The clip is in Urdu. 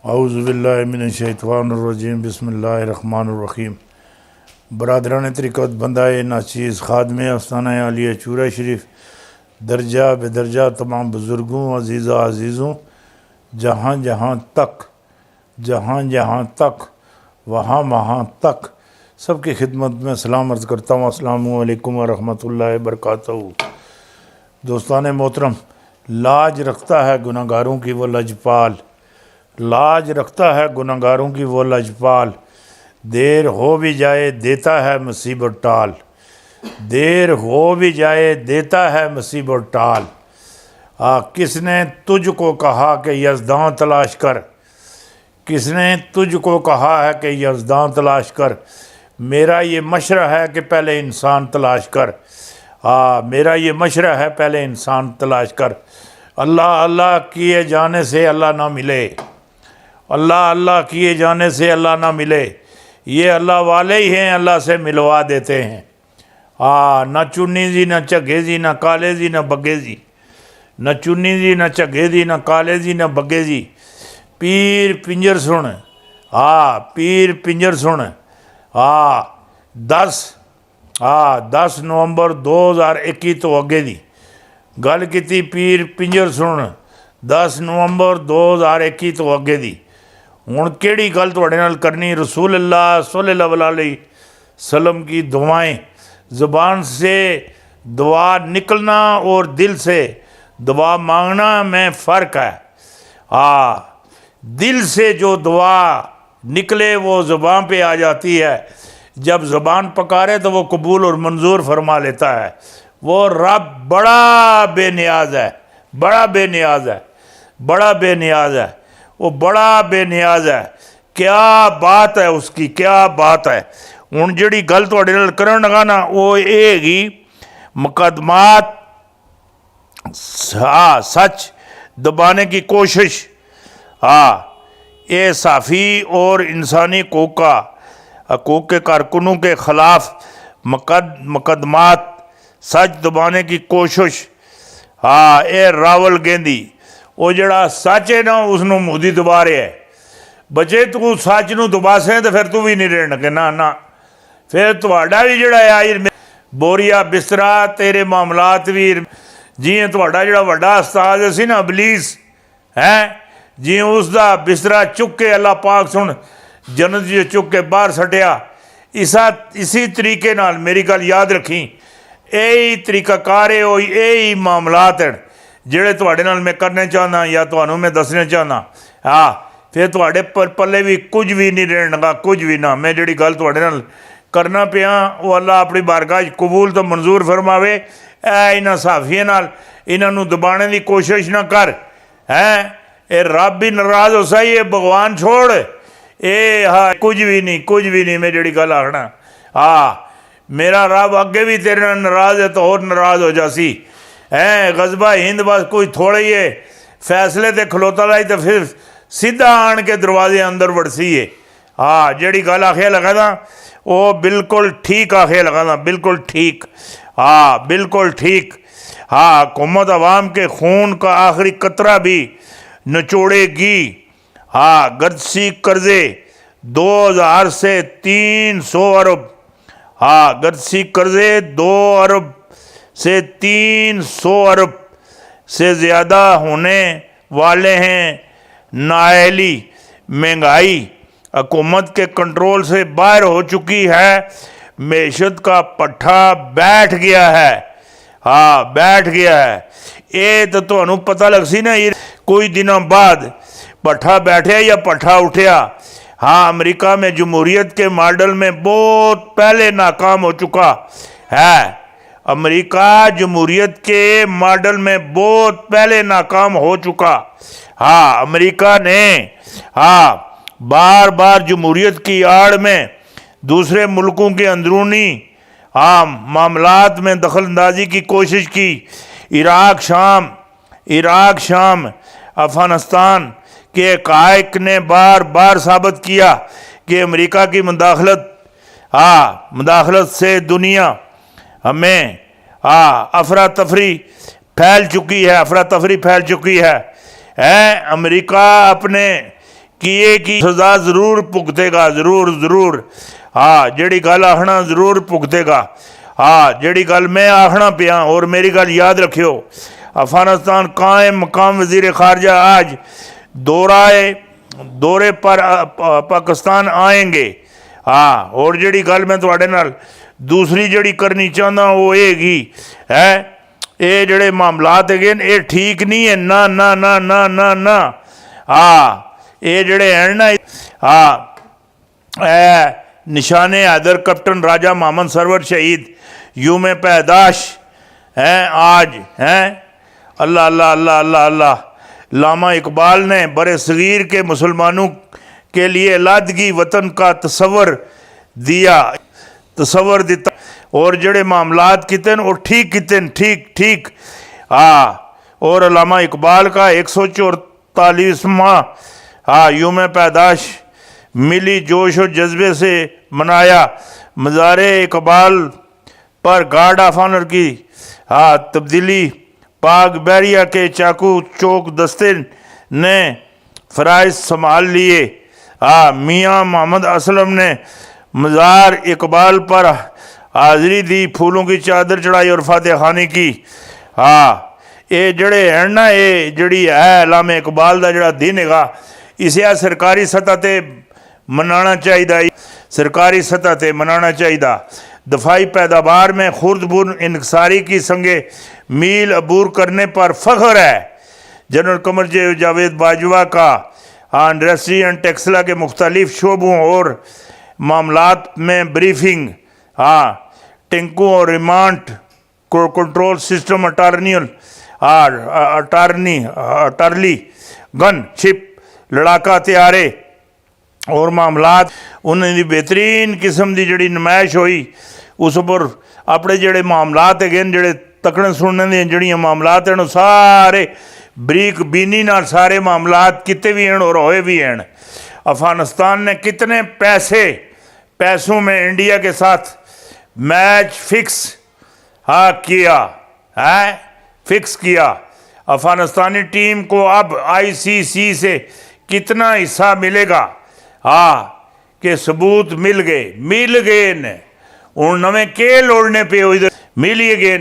اعوذ باللہ من الشیطان الرجیم بسم اللہ الرحمن الرحیم۔ برادران طریقت بندہ ناچیز خادم آستانہ عالیہ چورہ شریف درجہ بدرجہ تمام بزرگوں عزیزوں جہاں جہاں تک وہاں تک سب کی خدمت میں سلام عرض کرتا ہوں۔ السلام علیکم ورحمۃ اللہ وبرکاتہ۔ دوستان محترم، لاج رکھتا ہے گناہ گاروں کی وہ لجپال، لاج رکھتا ہے گناہ گاروں کی وہ لجپال، دیر ہو بھی جائے دیتا ہے مصیبت ٹال، دیر ہو بھی جائے دیتا ہے مصیبت ٹال۔ کس نے تجھ کو کہا کہ یزداں تلاش کر، کس نے تجھ کو کہا ہے کہ یزداں تلاش کر، میرا یہ مشورہ ہے کہ پہلے انسان تلاش کر، میرا یہ مشورہ ہے پہلے انسان تلاش کر۔ اللہ اللہ کیے جانے سے اللہ نہ ملے، اللہ اللہ کیے جانے سے اللہ نہ ملے، یہ اللہ والے ہی ہیں اللہ سے ملوا دیتے ہیں۔ نہ چنی جی نہ چگے جی نہ کالے جی نہ بگے جی، نہ چنی جی نہ چگے جی نہ کالے جی نہ بگے جی۔ پیر پنجر سن، پیر پنجر سن۔ 10 نومبر 2021 تو اگے دی گل کی پیر پنجر سن، 10 نومبر 2021 تو اگے دی۔ ہوں کیڑی گل تواڈے نال کرنی، رسول اللہ صلی اللہ علیہ وسلم کی دعائیں، زبان سے دعا نکلنا اور دل سے دعا مانگنا میں فرق ہے۔ دل سے جو دعا نکلے وہ زبان پہ آ جاتی ہے، جب زبان پکارے تو وہ قبول اور منظور فرما لیتا ہے۔ وہ رب بڑا بے نیاز ہے، بڑا بے نیاز ہے، بڑا بے نیاز ہے، وہ بڑا بے نیاز ہے۔ کیا بات ہے اس کی، کیا بات ہے۔ ہوں جڑی گل تواڈے نال کرن لگا نا وہ یہ گی مقدمات سچ دبانے کی کوشش، یہ صحافی اور انسانی حقوق کے کارکنوں کے خلاف مقدمات سچ دبانے کی کوشش، اے راول گیندی وہ جڑا سچ ہے نا اس نو مودی دبا رہا ہے۔ بچے تو سچ نو دبا سیں تو پھر تو بھی نہیں رہن کہ نہ پھر تواڈا بھی جڑا ہے بوریا بسترا تیرے معاملات بھی جی تواڈا جڑا وڈا استاد سی نا ابلیس ہے جی، اس دا بسترا چک کے اللہ پاک سن جنت جی چک کے باہر سٹیا۔ اسی طریقے نال میری گل یاد رکھی، یہی طریقہ کار ہے، یہی معاملات ہیں جڑے تواڈے نال میں کرنے چاہنا یا تانوں میں دسنے چاہنا۔ پھر تواڈے پلے بھی کچھ بھی نہیں رہن لگا، کچھ بھی نہ۔ میں جڑی گل تواڈے نال کرنا پیا وہ اللہ اپنی بارگاہ قبول تو منظور فرماوے۔ انہاں صحافیاں نال انہاں نوں دبانے دی کوشش نہ کر، اے رب بھی ناراض ہو سا، یہ بھگوان چھوڑ، کچھ بھی نہیں۔ میں جڑی گل آخنا میرا رب اگے بھی تیرے نال ناراض ہے تو اور ناراض ہو جاسی۔ غزبہ ہند بس کوئی تھوڑے ہی فیصلے تے کھلوتا لائی تو پھر سیدھا آن کے دروازے اندر وڑسی ہے۔ جڑی گل آخیا لگا تھا وہ بالکل ٹھیک آخیا لگا تھا، بالکل ٹھیک، بالکل ٹھیک۔ حکومت عوام کے خون کا آخری قطرہ بھی نچوڑے گی۔ گردشی قرضے 2000 سے 300 ارب، گردشی قرضے 2 ارب سے 300 ارب سے زیادہ ہونے والے ہیں۔ نااہلی مہنگائی حکومت کے کنٹرول سے باہر ہو چکی ہے، معیشت کا پٹھا بیٹھ گیا ہے، بیٹھ گیا ہے۔ یہ تو تمہیں پتہ لگ سی نا، یہ کوئی دنوں بعد پٹھا بیٹھے یا پٹھا اٹھیا۔ امریکہ میں جمہوریت کے ماڈل میں بہت پہلے ناکام ہو چکا ہے، امریکہ جمہوریت کے ماڈل میں بہت پہلے ناکام ہو چکا۔ امریکہ نے بار بار جمہوریت کی آڑ میں دوسرے ملکوں کے اندرونی معاملات میں دخل اندازی کی کوشش کی۔ عراق شام افغانستان کے حقائق نے بار بار ثابت کیا کہ امریکہ کی مداخلت سے دنیا ہمیں افراتفری پھیل چکی ہے۔ امریکہ اپنے کیے کی سزا ضرور بھگتے گا، ضرور ہاں جیڑی گل آخنا ضرور بھگتے گا، ہاں جیڑی گل میں آخنا پیا اور میری گل یاد رکھیو، افغانستان قائم مقام وزیر خارجہ آج دورے پر پاکستان آئیں گے، ہاں اور جیڑی گل میں تواڈے نال دوسری جیڑی کرنی چاہنا وہ یہ گی ہے، اے جڑے معاملات ہے اے ٹھیک نہیں ہے، نہ نہ نہ نہ نہ نہ ہاں اے جڑے ہیں نا ہاں اے نشان حیدر کیپٹن راجہ محمد سرور شہید یوم پیدائش ہیں آج ہیں، اللہ اللہ اللہ اللہ اللہ علامہ اقبال نے برِ صغیر کے مسلمانوں کے لیے علیحدگی وطن کا تصور دیتا اور جڑے معاملات کیتے ہیں وہ ٹھیک کیتے ہیں، ٹھیک ہاں اور علامہ اقبال کا 144واں یوم پیدائش ملی جوش و جذبے سے منایا، مزار اقبال پر گارڈ آف آنر کی تبدیلی، پاک بحریہ کے چاقو چوک دستے نے فرائض سنبھال لیے، میاں محمد اسلم نے مزار اقبال پر حاضری دی، پھولوں کی چادر چڑھائی اور فاتح خوانی کی، اے جڑے ہیں نا اے جڑی ہے علامہ اقبال دا جڑا دن ہے اسے سرکاری سطح تے منانا چاہیے، سرکاری سطح تے منانا چاہیے، دفاعی پیداوار میں خرد بر انکساری کی سنگے میل عبور کرنے پر فخر ہے، جنرل قمر جاوید باجوہ کا انڈسٹری اینڈ ٹیکسلا کے مختلف شعبوں اور معاملات میں بریفنگ، ٹینکوں اور ریمانڈ کنٹرول سسٹم، اٹارلی گن شپ لڑاکا ہتھیارے اور معاملات انہیں دی بہترین قسم دی جڑی نمائش ہوئی اس پر اپنے جڑے معاملات ہے جڑے تکڑے سننے دیں جڑیاں معاملات ہیں سارے بریک بینی نال سارے معاملات کتے بھی ہیں اور ہوئے بھی ہیں، افغانستان نے کتنے پیسوں میں انڈیا کے ساتھ میچ فکس کیا، افغانستانی ٹیم کو اب ICC سے کتنا حصہ ملے گا کہ ثبوت مل گئے نے ہوں نویں کے لوڑنے پہ ادھر مل ہی گئے۔